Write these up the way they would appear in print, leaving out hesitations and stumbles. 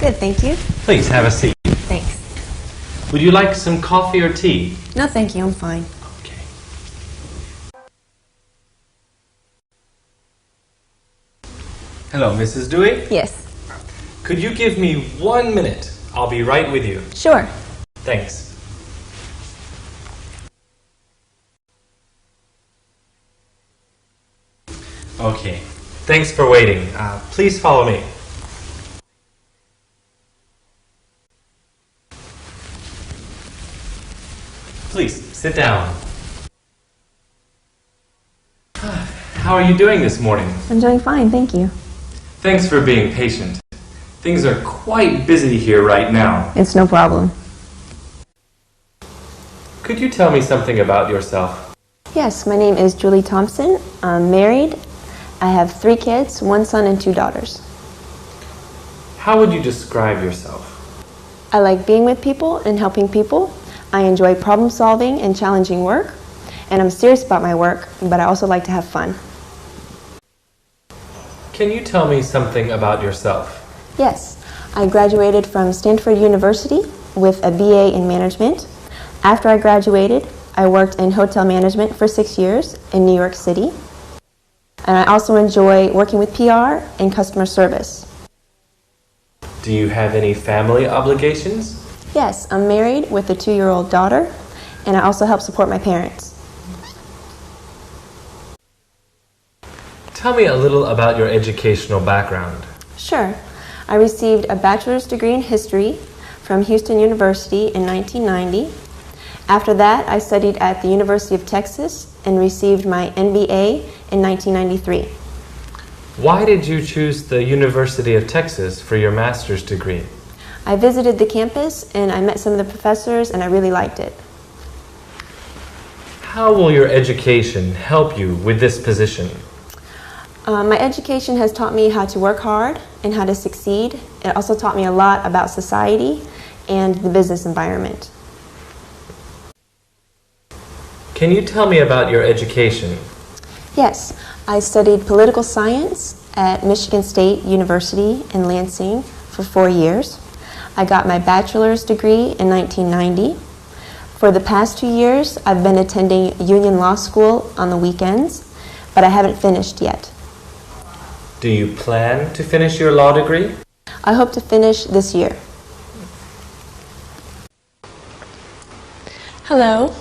Good, thank you. Please have a seat. Thanks. Would you like some coffee or tea? No, thank you, I'm fine. Okay. Hello, Mrs. Dewey? Yes. Could you give me 1 minute? I'll be right with you. Sure. Thanks. Okay. Thanks for waiting. Please follow me. Please, sit down. How are you doing this morning? I'm doing fine, thank you. Thanks for being patient. Things are quite busy here right now. It's no problem. Could you tell me something about yourself? Yes, my name is Julie Thompson. I'm married. I have 3 kids, 1 son and 2 daughters. How would you describe yourself? I like being with people and helping people. I enjoy problem solving and challenging work. And I'm serious about my work, but I also like to have fun. Can you tell me something about yourself? Yes, I graduated from Stanford University with a BA in management. After I graduated, I worked in hotel management for 6 years in New York City. And I also enjoy working with PR and customer service. Do you have any family obligations? Yes, I'm married with a 2-year-old daughter, and I also help support my parents. Tell me a little about your educational background. Sure. I received a bachelor's degree in history from Houston University in 1990. After that, I studied at the University of Texas and received my MBA in 1993. Why did you choose the University of Texas for your master's degree? I visited the campus and I met some of the professors and I really liked it. How will your education help you with this position? My education has taught me how to work hard and how to succeed. It also taught me a lot about society and the business environment. Can you tell me about your education? Yes, I studied political science at Michigan State University in Lansing for 4 years. I got my bachelor's degree in 1990. For the past 2 years, I've been attending Union Law School on the weekends, but I haven't finished yet. Do you plan to finish your law degree? I hope to finish this year. Hello.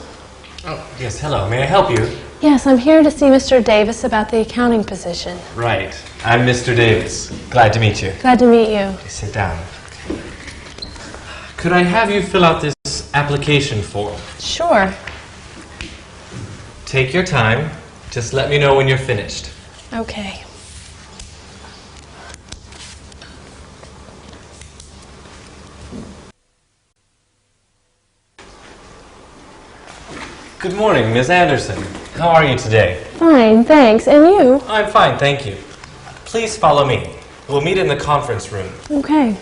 Oh, yes, hello. May I help you? Yes, I'm here to see Mr. Davis about the accounting position. Right. I'm Mr. Davis. Glad to meet you. Glad to meet you. Please sit down. Could I have you fill out this application form? Sure. Take your time. Just let me know when you're finished. Okay. Good morning, Ms. Anderson. How are you today? Fine, thanks. And you? I'm fine, thank you. Please follow me. We'll meet in the conference room. Okay.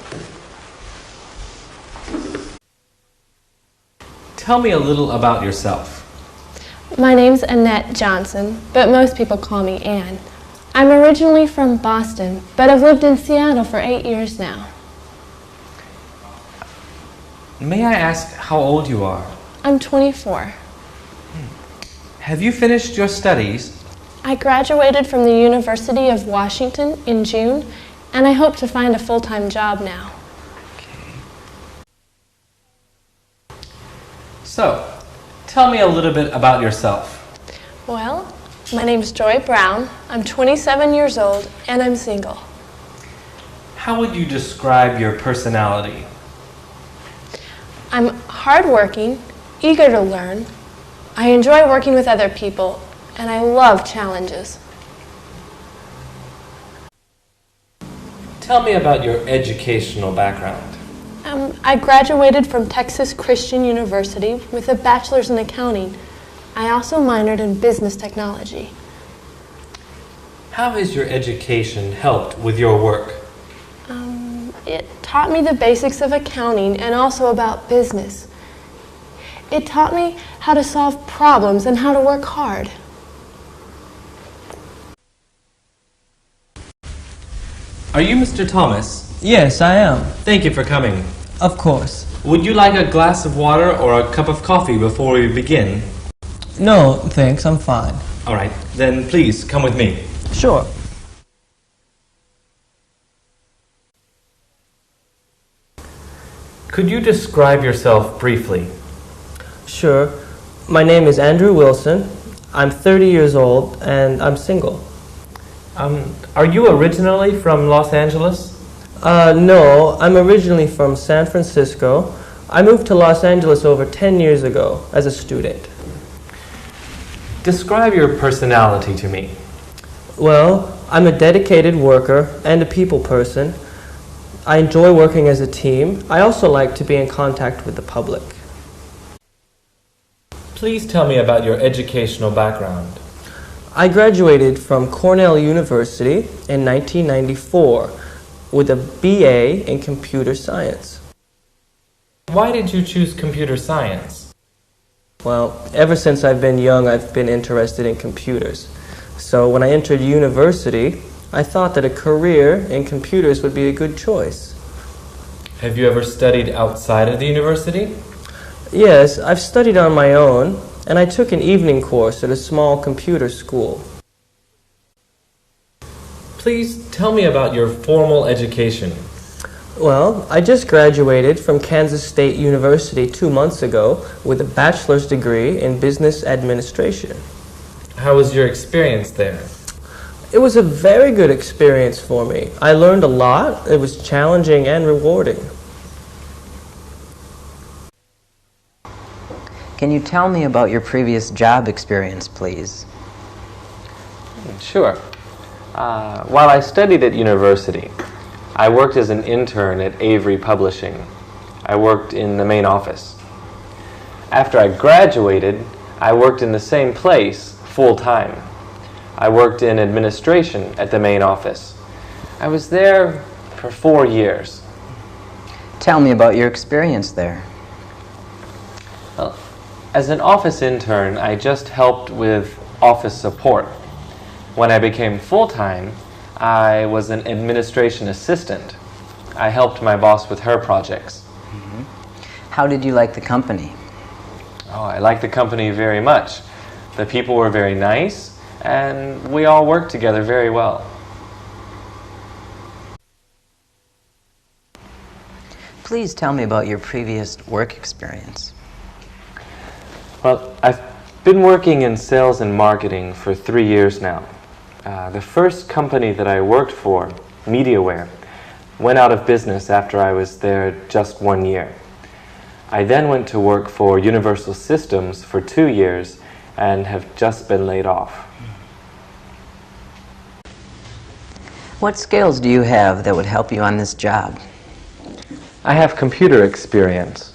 Tell me a little about yourself. My name's Annette Johnson, but most people call me Anne. I'm originally from Boston, but I've lived in Seattle for 8 years now. May I ask how old you are? I'm 24. Have you finished your studies? I graduated from the University of Washington in June, and I hope to find a full-time job now. Okay. So, tell me a little bit about yourself. Well, my name's Joy Brown. I'm 27 years old, and I'm single. How would you describe your personality? I'm hardworking, eager to learn. I enjoy working with other people, and I love challenges. Tell me about your educational background. I graduated from Texas Christian University with a bachelor's in accounting. I also minored in business technology. How has your education helped with your work? It taught me the basics of accounting and also about business. It taught me how to solve problems and how to work hard. Are you Mr. Thomas? Yes, I am. Thank you for coming. Of course. Would you like a glass of water or a cup of coffee before we begin? No, thanks, I'm fine. All right, then please come with me. Sure. Could you describe yourself briefly? Sure. My name is Andrew Wilson. I'm 30 years old and I'm single. Are you originally from Los Angeles? No, I'm originally from San Francisco. I moved to Los Angeles over 10 years ago as a student. Describe your personality to me. Well, I'm a dedicated worker and a people person. I enjoy working as a team. I also like to be in contact with the public. Please tell me about your educational background. I graduated from Cornell University in 1994 with a BA in computer science. Why did you choose computer science? Well, ever since I've been young, I've been interested in computers. So when I entered university, I thought that a career in computers would be a good choice. Have you ever studied outside of the university? Yes, I've studied on my own, and I took an evening course at a small computer school. Please tell me about your formal education. Well, I just graduated from Kansas State University 2 months ago with a bachelor's degree in business administration. How was your experience there? It was a very good experience for me. I learned a lot. It was challenging and rewarding. Can you tell me about your previous job experience, please? Sure. While I studied at university, I worked as an intern at Avery Publishing. I worked in the main office. After I graduated, I worked in the same place full-time. I worked in administration at the main office. I was there for 4 years. Tell me about your experience there. Well, as an office intern, I just helped with office support. When I became full-time, I was an administration assistant. I helped my boss with her projects. How did you like the company? Oh, I liked the company very much. The people were very nice, and we all worked together very well. Please tell me about your previous work experience. Well, I've been working in sales and marketing for 3 years now. The first company that I worked for, MediaWare, went out of business after I was there just 1 year. I then went to work for Universal Systems for 2 years and have just been laid off. What skills do you have that would help you on this job? I have computer experience.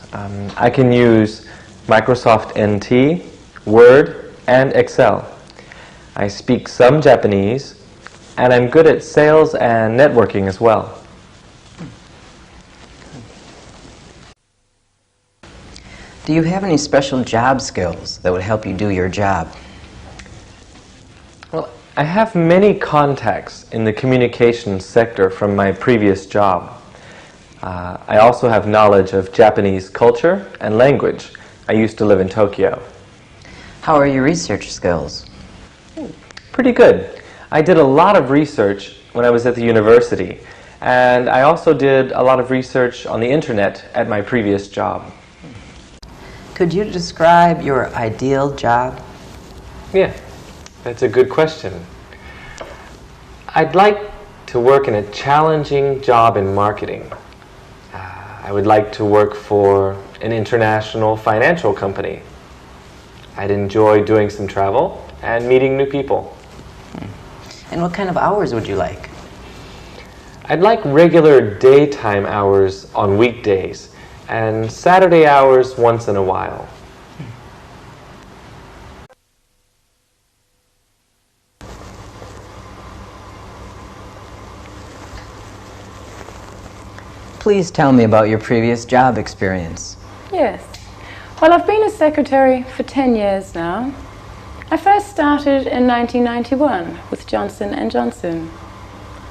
I can use Microsoft NT, Word, and Excel. I speak some Japanese, and I'm good at sales and networking as well. Do you have any special job skills that would help you do your job? Well, I have many contacts in the communications sector from my previous job. I also have knowledge of Japanese culture and language. I used to live in Tokyo. How are your research skills? Pretty good. I did a lot of research when I was at the university, and I also did a lot of research on the internet at my previous job. Could you describe your ideal job? Yeah, that's a good question. I'd like to work in a challenging job in marketing. I would like to work for an international financial company. I'd enjoy doing some travel and meeting new people. And what kind of hours would you like? I'd like regular daytime hours on weekdays and Saturday hours once in a while. Please tell me about your previous job experience. Yes. Well, I've been a secretary for 10 years now. I first started in 1991 with Johnson & Johnson.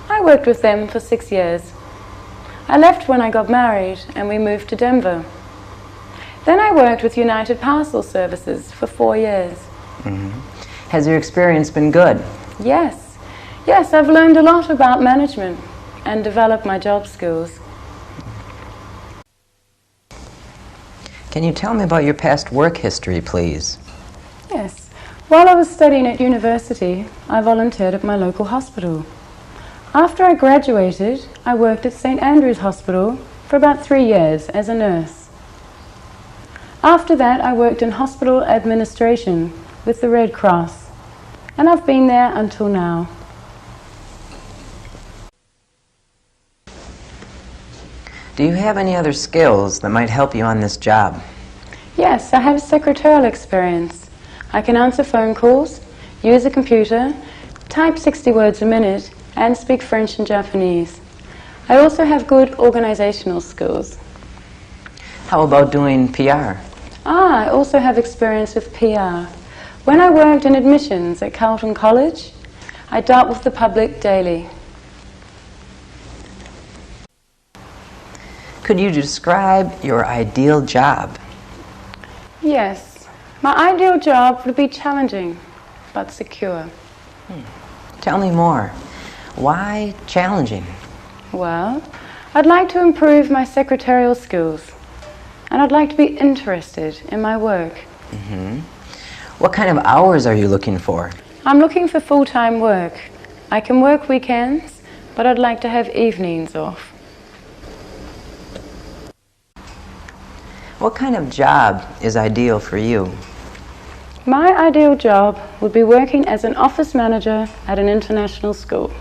I worked with them for 6 years. I left when I got married and we moved to Denver. Then I worked with United Parcel Services for 4 years. Has your experience been good? Yes. Yes, I've learned a lot about management and developed my job skills. Can you tell me about your past work history, please? Yes. While I was studying at university, I volunteered at my local hospital. After I graduated, I worked at St. Andrew's Hospital for about 3 years as a nurse. After that, I worked in hospital administration with the Red Cross, and I've been there until now. Do you have any other skills that might help you on this job? Yes, I have secretarial experience. I can answer phone calls, use a computer, type 60 words a minute, and speak French and Japanese. I also have good organizational skills. How about doing PR? I also have experience with PR. When I worked in admissions at Carleton College, I dealt with the public daily. Could you describe your ideal job? Yes, my ideal job would be challenging, but secure. Tell me more. Why challenging? Well, I'd like to improve my secretarial skills, and I'd like to be interested in my work. What kind of hours are you looking for? I'm looking for full-time work. I can work weekends, but I'd like to have evenings off. What kind of job is ideal for you? My ideal job would be working as an office manager at an international school.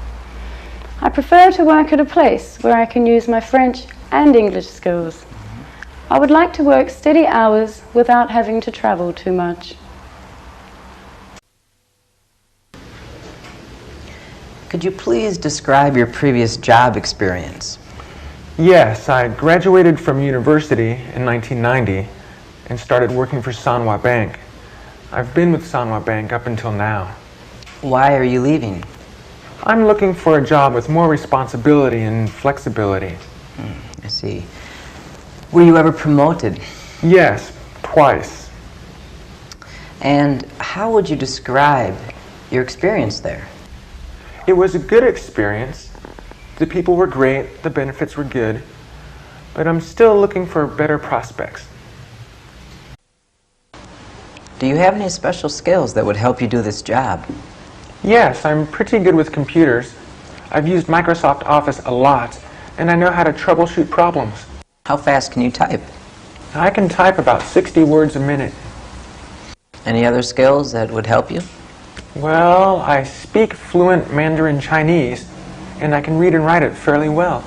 I prefer to work at a place where I can use my French and English skills. I would like to work steady hours without having to travel too much. Could you please describe your previous job experience? Yes, I graduated from university in 1990 and started working for Sanwa Bank. I've been with Sanwa Bank up until now. Why are you leaving? I'm looking for a job with more responsibility and flexibility. I see. Were you ever promoted? Yes, twice. And how would you describe your experience there? It was a good experience. The people were great, the benefits were good, but I'm still looking for better prospects. Do you have any special skills that would help you do this job? Yes, I'm pretty good with computers. I've used Microsoft Office a lot, and I know how to troubleshoot problems. How fast can you type? I can type about 60 words a minute. Any other skills that would help you? Well, I speak fluent Mandarin Chinese, and I can read and write it fairly well.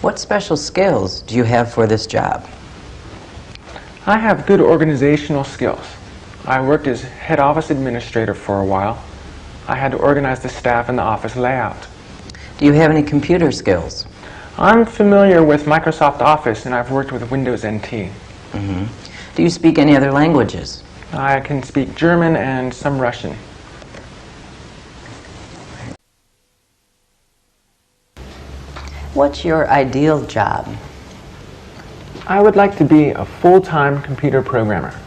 What special skills do you have for this job? I have good organizational skills. I worked as head office administrator for a while. I had to organize the staff and the office layout. Do you have any computer skills? I'm familiar with Microsoft Office, and I've worked with Windows NT. Do you speak any other languages? I can speak German and some Russian. What's your ideal job? I would like to be a full-time computer programmer.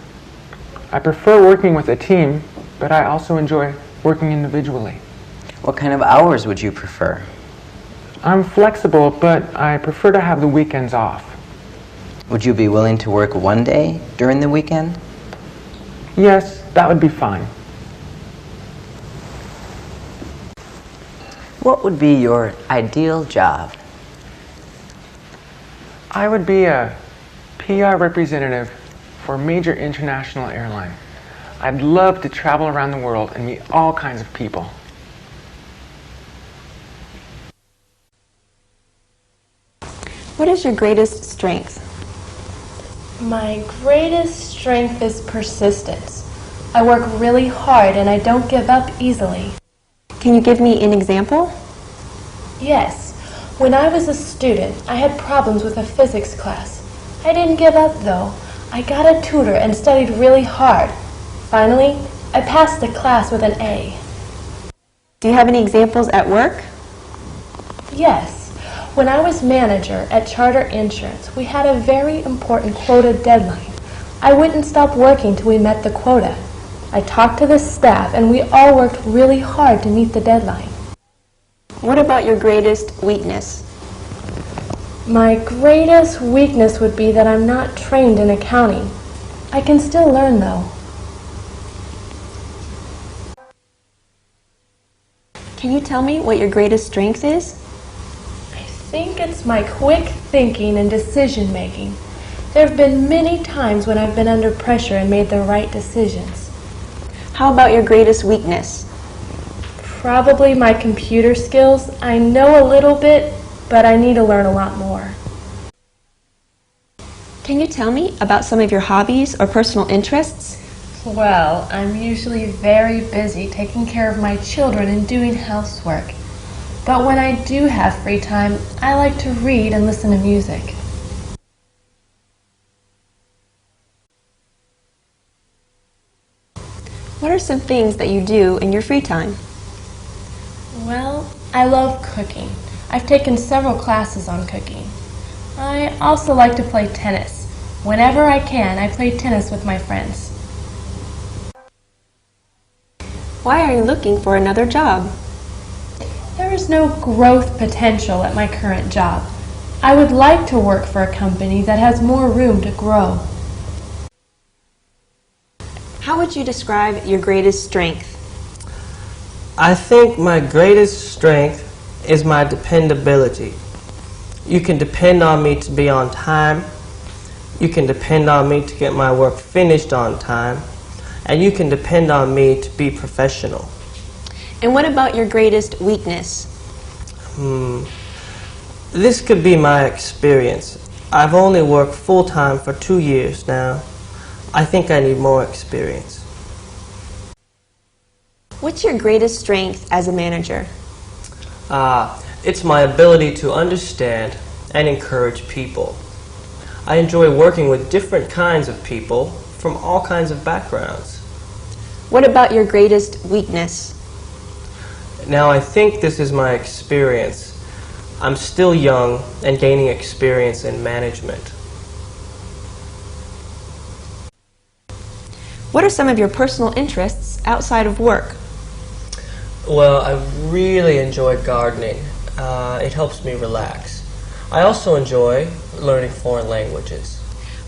I prefer working with a team, but I also enjoy working individually. What kind of hours would you prefer? I'm flexible, but I prefer to have the weekends off. Would you be willing to work one day during the weekend? Yes, that would be fine. What would be your ideal job? I would be a PR representative for a major international airline. I'd love to travel around the world and meet all kinds of people. What is your greatest strength? My greatest strength is persistence. I work really hard and I don't give up easily. Can you give me an example? Yes. When I was a student, I had problems with a physics class. I didn't give up though. I got a tutor and studied really hard. Finally, I passed the class with an A. Do you have any examples at work? Yes. When I was manager at Charter Insurance, we had a very important quota deadline. I wouldn't stop working till we met the quota. I talked to the staff and we all worked really hard to meet the deadline. What about your greatest weakness? My greatest weakness would be that I'm not trained in accounting. I can still learn though. Can you tell me what your greatest strength is? I think it's my quick thinking and decision making. There have been many times when I've been under pressure and made the right decisions. How about your greatest weakness? Probably my computer skills. I know a little bit, but I need to learn a lot more. Can you tell me about some of your hobbies or personal interests? Well, I'm usually very busy taking care of my children and doing housework. But when I do have free time, I like to read and listen to music. What are some things that you do in your free time? Well, I love cooking. I've taken several classes on cooking. I also like to play tennis. Whenever I can, I play tennis with my friends. Why are you looking for another job? There is no growth potential at my current job. I would like to work for a company that has more room to grow. How would you describe your greatest strength? I think my greatest strength is my dependability. You can depend on me to be on time. You can depend on me to get my work finished on time. And you can depend on me to be professional. And what about your greatest weakness? This could be my experience. I've only worked full-time for 2 years now. I think I need more experience. What's your greatest strength as a manager? It's my ability to understand and encourage people. I enjoy working with different kinds of people from all kinds of backgrounds. What about your greatest weakness? Now I think this is my experience. I'm still young and gaining experience in management. What are some of your personal interests outside of work? Well, I really enjoy gardening. It helps me relax. I also enjoy learning foreign languages.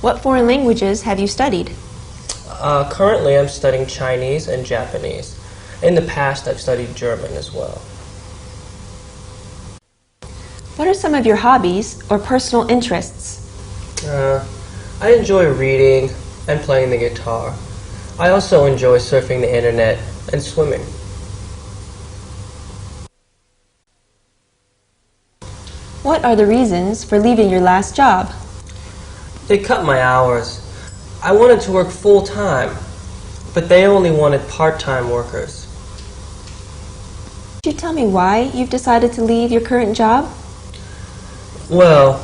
What foreign languages have you studied? Currently, I'm studying Chinese and Japanese. In the past, I've studied German as well. What are some of your hobbies or personal interests? I enjoy reading and playing the guitar. I also enjoy surfing the internet and swimming. What are the reasons for leaving your last job? They cut my hours. I wanted to work full-time, but they only wanted part-time workers. Could you tell me why you've decided to leave your current job? Well,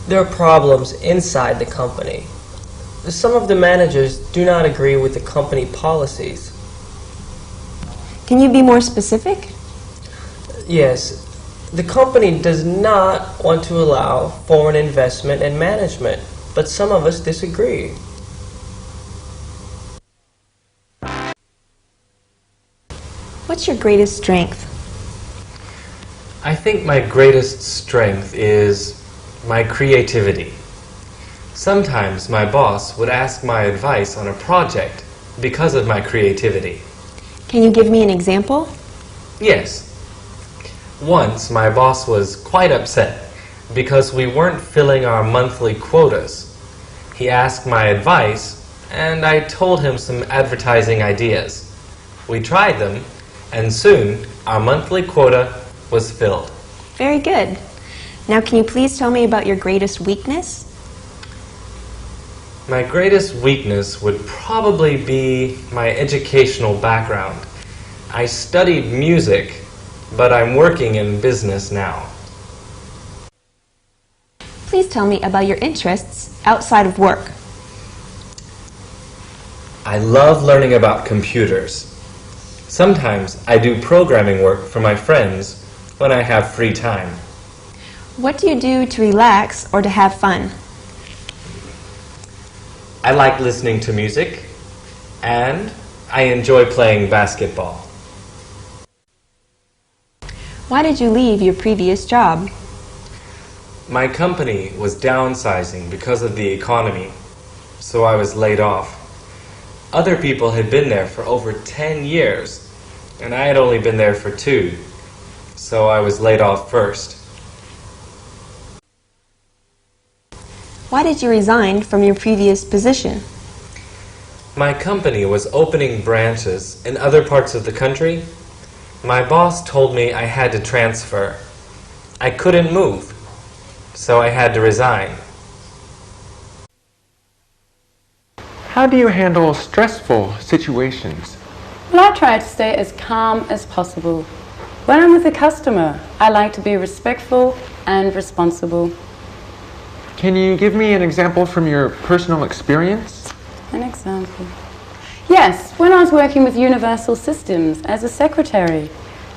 there are problems inside the company. Some of the managers do not agree with the company policies. Can you be more specific? Yes, the company does not want to allow foreign investment and management, but some of us disagree. What's your greatest strength? I think my greatest strength is my creativity. Sometimes my boss would ask my advice on a project because of my creativity. Can you give me an example? Yes. Once my boss was quite upset because we weren't filling our monthly quotas. He asked my advice and I told him some advertising ideas. We tried them and soon our monthly quota was filled. Very good. Now can you please tell me about your greatest weakness? My greatest weakness would probably be my educational background. I studied music, but I'm working in business now. Please tell me about your interests outside of work. I love learning about computers. Sometimes I do programming work for my friends when I have free time. What do you do to relax or to have fun? I like listening to music, and I enjoy playing basketball. Why did you leave your previous job? My company was downsizing because of the economy, so I was laid off. Other people had been there for over 10 years, and I had only been there for 2, so I was laid off first. Why did you resign from your previous position? My company was opening branches in other parts of the country. My boss told me I had to transfer. I couldn't move, so I had to resign. How do you handle stressful situations? Well, I try to stay as calm as possible. When I'm with a customer, I like to be respectful and responsible. Can you give me an example from your personal experience? An example? Yes, when I was working with Universal Systems as a secretary,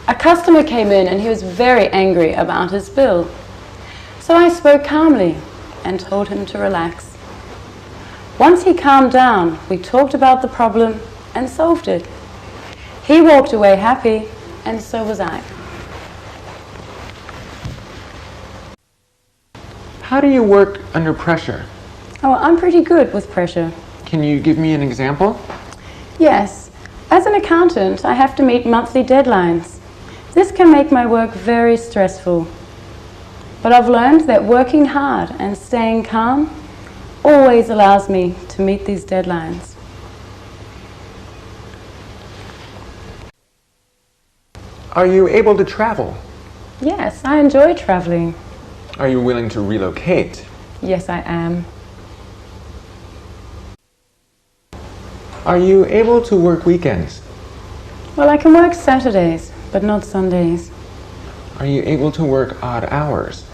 a customer came in and he was very angry about his bill. So I spoke calmly and told him to relax. Once he calmed down, we talked about the problem and solved it. He walked away happy, and so was I. How do you work under pressure? Oh, I'm pretty good with pressure. Can you give me an example? Yes. As an accountant, I have to meet monthly deadlines. This can make my work very stressful. But I've learned that working hard and staying calm always allows me to meet these deadlines. Are you able to travel? Yes, I enjoy traveling. Are you willing to relocate? Yes, I am. Are you able to work weekends? Well, I can work Saturdays, but not Sundays. Are you able to work odd hours?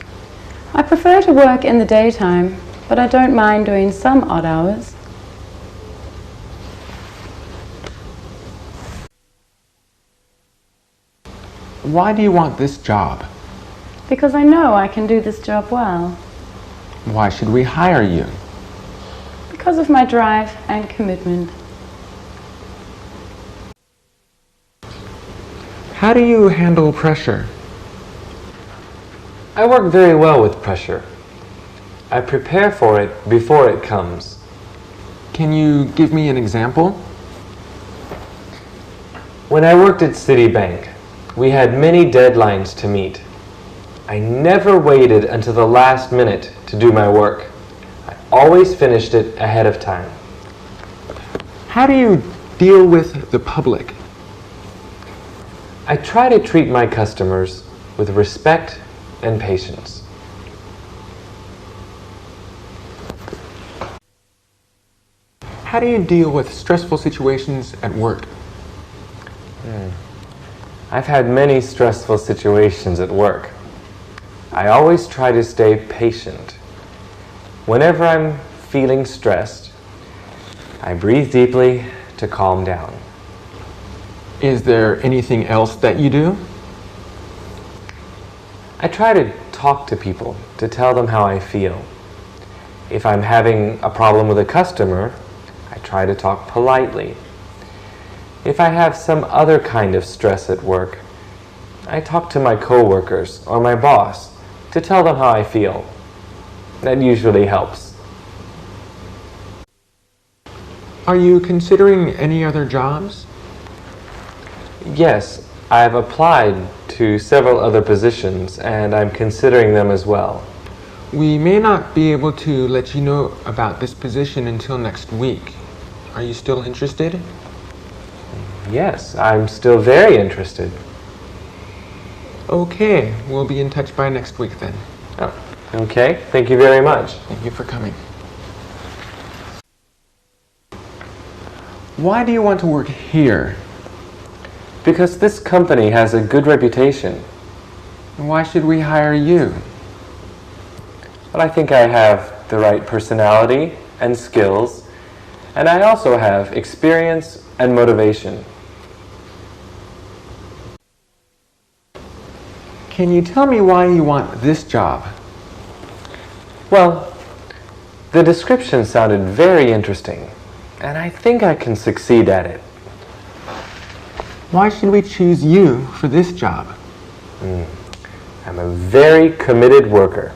I prefer to work in the daytime, but I don't mind doing some odd hours. Why do you want this job? Because I know I can do this job well. Why should we hire you? Because of my drive and commitment. How do you handle pressure? I work very well with pressure. I prepare for it before it comes. Can you give me an example? When I worked at Citibank, we had many deadlines to meet. I never waited until the last minute to do my work. I always finished it ahead of time. How do you deal with the public? I try to treat my customers with respect and patience. How do you deal with stressful situations at work? I've had many stressful situations at work. I always try to stay patient. Whenever I'm feeling stressed, I breathe deeply to calm down. Is there anything else that you do? I try to talk to people to tell them how I feel. If I'm having a problem with a customer, I try to talk politely. If I have some other kind of stress at work, I talk to my coworkers or my boss to tell them how I feel. That usually helps. Are you considering any other jobs? Yes, I've applied to several other positions and I'm considering them as well. We may not be able to let you know about this position until next week. Are you still interested? Yes, I'm still very interested. Okay, we'll be in touch by next week then. Oh, okay, thank you very much. Thank you for coming. Why do you want to work here? Because this company has a good reputation. Why should we hire you? But I think I have the right personality and skills, and I also have experience and motivation. Can you tell me why you want this job? Well, the description sounded very interesting, and I think I can succeed at it. Why should we choose you for this job? I'm a very committed worker,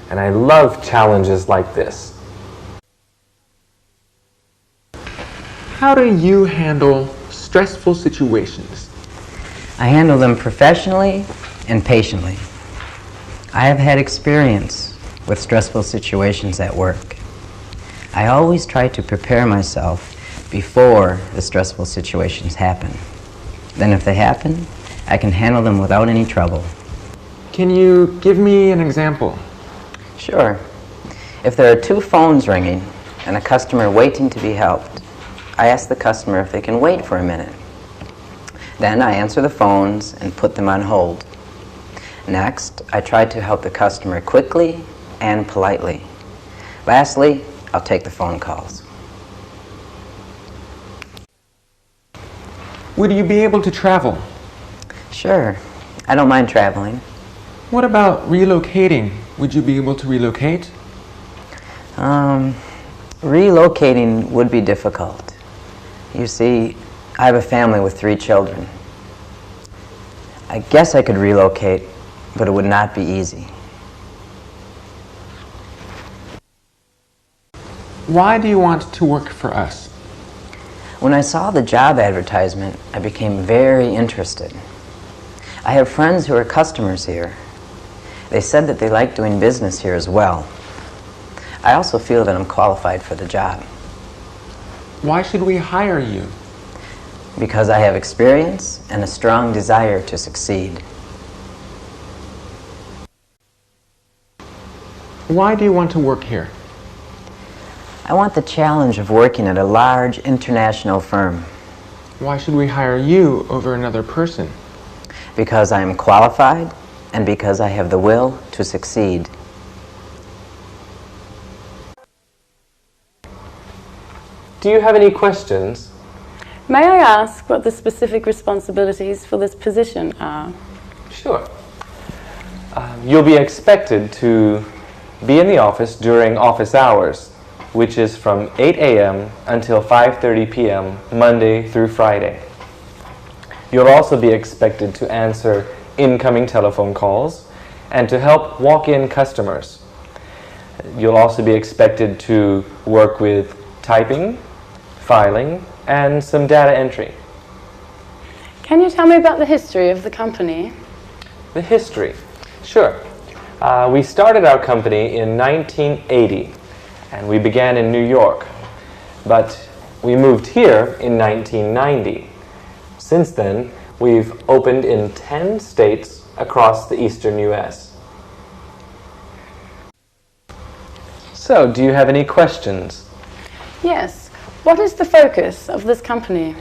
and I love challenges like this. How do you handle stressful situations? I handle them professionally and patiently. I have had experience with stressful situations at work. I always try to prepare myself before the stressful situations happen. Then if they happen, I can handle them without any trouble. Can you give me an example? Sure. If there are two phones ringing and a customer waiting to be helped, I ask the customer if they can wait for a minute. Then I answer the phones and put them on hold. Next, I try to help the customer quickly and politely. Lastly, I'll take the phone calls. Would you be able to travel? Sure. I don't mind traveling. What about relocating? Would you be able to relocate? Relocating would be difficult. You see, I have a family with 3 children. I guess I could relocate, but it would not be easy. Why do you want to work for us? When I saw the job advertisement, I became very interested. I have friends who are customers here. They said that they like doing business here as well. I also feel that I'm qualified for the job. Why should we hire you? Because I have experience and a strong desire to succeed. Why do you want to work here? I want the challenge of working at a large international firm. Why should we hire you over another person? Because I am qualified and because I have the will to succeed. Do you have any questions? May I ask what the specific responsibilities for this position are? Sure. You'll be expected to be in the office during office hours, which is from 8 a.m. until 5:30 p.m. Monday through Friday. You'll also be expected to answer incoming telephone calls and to help walk-in customers. You'll also be expected to work with typing, filing, and some data entry. Can you tell me about the history of the company? The history? Sure. We started our company in 1980, and we began in New York. But we moved here in 1990. Since then, we've opened in 10 states across the eastern U.S. So, do you have any questions? Yes. What is the focus of this company?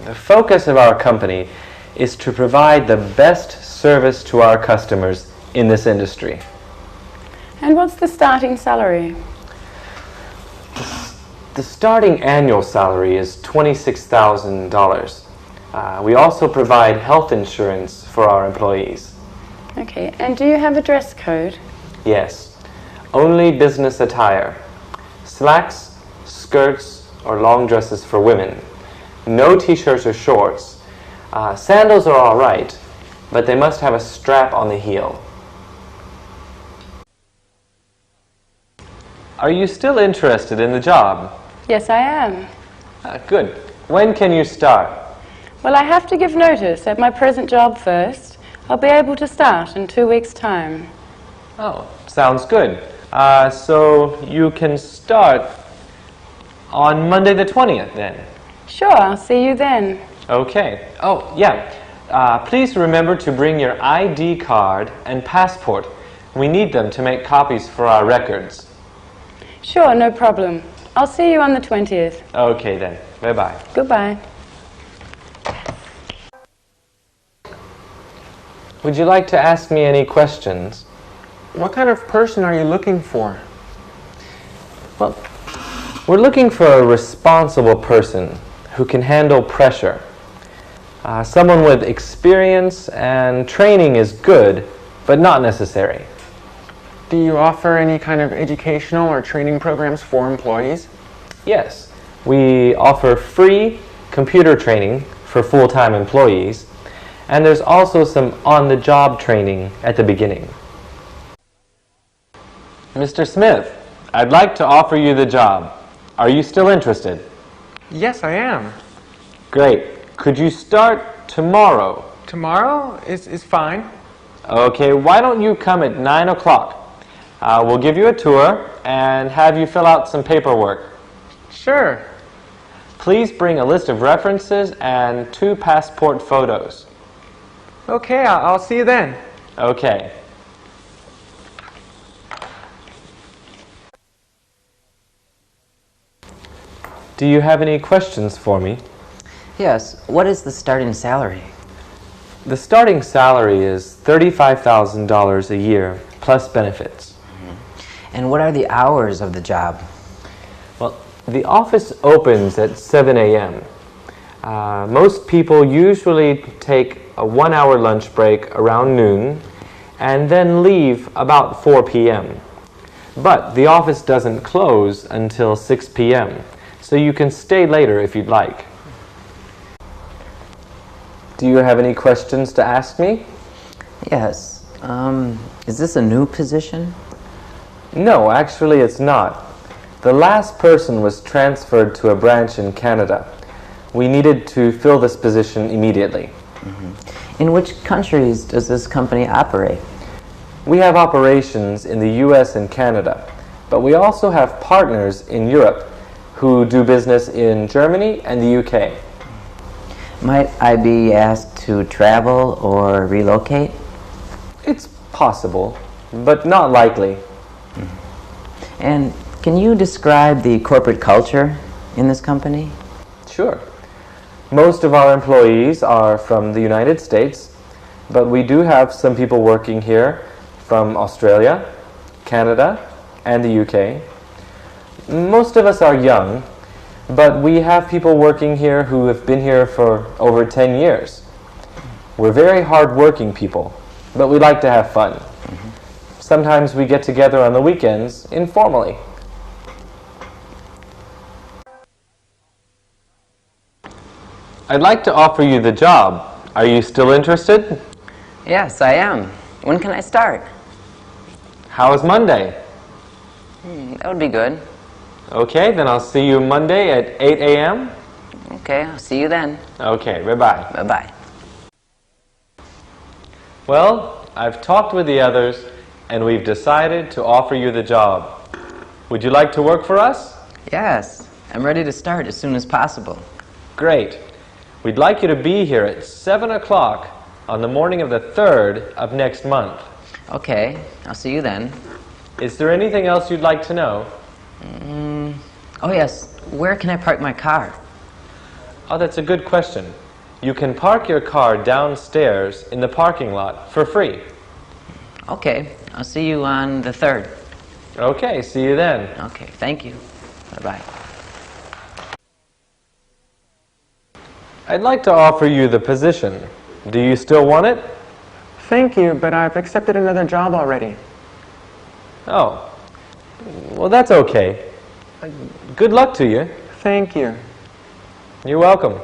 The focus of our company is to provide the best service to our customers in this industry. And what's the starting salary? The starting annual salary is $26,000. We also provide health insurance for our employees. Okay, and do you have a dress code? Yes, only business attire. Slacks, skirts, or long dresses for women. No t-shirts or shorts. Sandals are all right, but they must have a strap on the heel. Are you still interested in the job? Yes, I am. Good. When can you start? Well, I have to give notice at my present job first. I'll be able to start in 2 weeks' time. Oh, sounds good. So you can start on Monday the 20th then? Sure, I'll see you then. Okay. Oh, yeah. Please remember to bring your ID card and passport. We need them to make copies for our records. Sure, no problem. I'll see you on the 20th. Okay then. Bye-bye. Goodbye. Would you like to ask me any questions? What kind of person are you looking for? Well, we're looking for a responsible person who can handle pressure. Someone with experience and training is good, but not necessary. Do you offer any kind of educational or training programs for employees? Yes, we offer free computer training for full-time employees, and there's also some on-the-job training at the beginning. Mr. Smith, I'd like to offer you the job. Are you still interested? Yes, I am. Great. Could you start tomorrow? Tomorrow is fine. Okay, why don't you come at 9 o'clock? We'll give you a tour and have you fill out some paperwork. Sure. Please bring a list of references and 2 passport photos. Okay, I'll see you then. Okay. Do you have any questions for me? Yes, what is the starting salary? The starting salary is $35,000 a year plus benefits. And what are the hours of the job? Well, the office opens at 7 a.m. Most people usually take a 1-hour lunch break around noon and then leave about 4 p.m. But the office doesn't close until 6 p.m., so you can stay later if you'd like. Do you have any questions to ask me? Yes. Is this a new position? No, actually it's not. The last person was transferred to a branch in Canada. We needed to fill this position immediately. In which countries does this company operate? We have operations in the US and Canada, but we also have partners in Europe who do business in Germany and the UK. Might I be asked to travel or relocate? It's possible, but not likely. And can you describe the corporate culture in this company? Sure. Most of our employees are from the United States, but we do have some people working here from Australia, Canada, and the UK. Most of us are young, but we have people working here who have been here for over 10 years. We're very hard-working people, but we like to have fun. Sometimes we get together on the weekends informally. I'd like to offer you the job. Are you still interested? Yes, I am. When can I start? How is Monday? That would be good. Okay, then I'll see you Monday at 8 a.m. Okay, I'll see you then. Okay, bye-bye. Bye-bye. Well, I've talked with the others, and we've decided to offer you the job. Would you like to work for us? Yes, I'm ready to start as soon as possible. Great. We'd like you to be here at 7 o'clock on the morning of the 3rd of next month. Okay, I'll see you then. Is there anything else you'd like to know? Oh yes, where can I park my car? Oh, that's a good question. You can park your car downstairs in the parking lot for free. Okay, I'll see you on the 3rd. Okay, see you then. Okay, thank you. Bye-bye. I'd like to offer you the position. Do you still want it? Thank you, but I've accepted another job already. Oh, well, that's okay. Good luck to you. Thank you. You're welcome.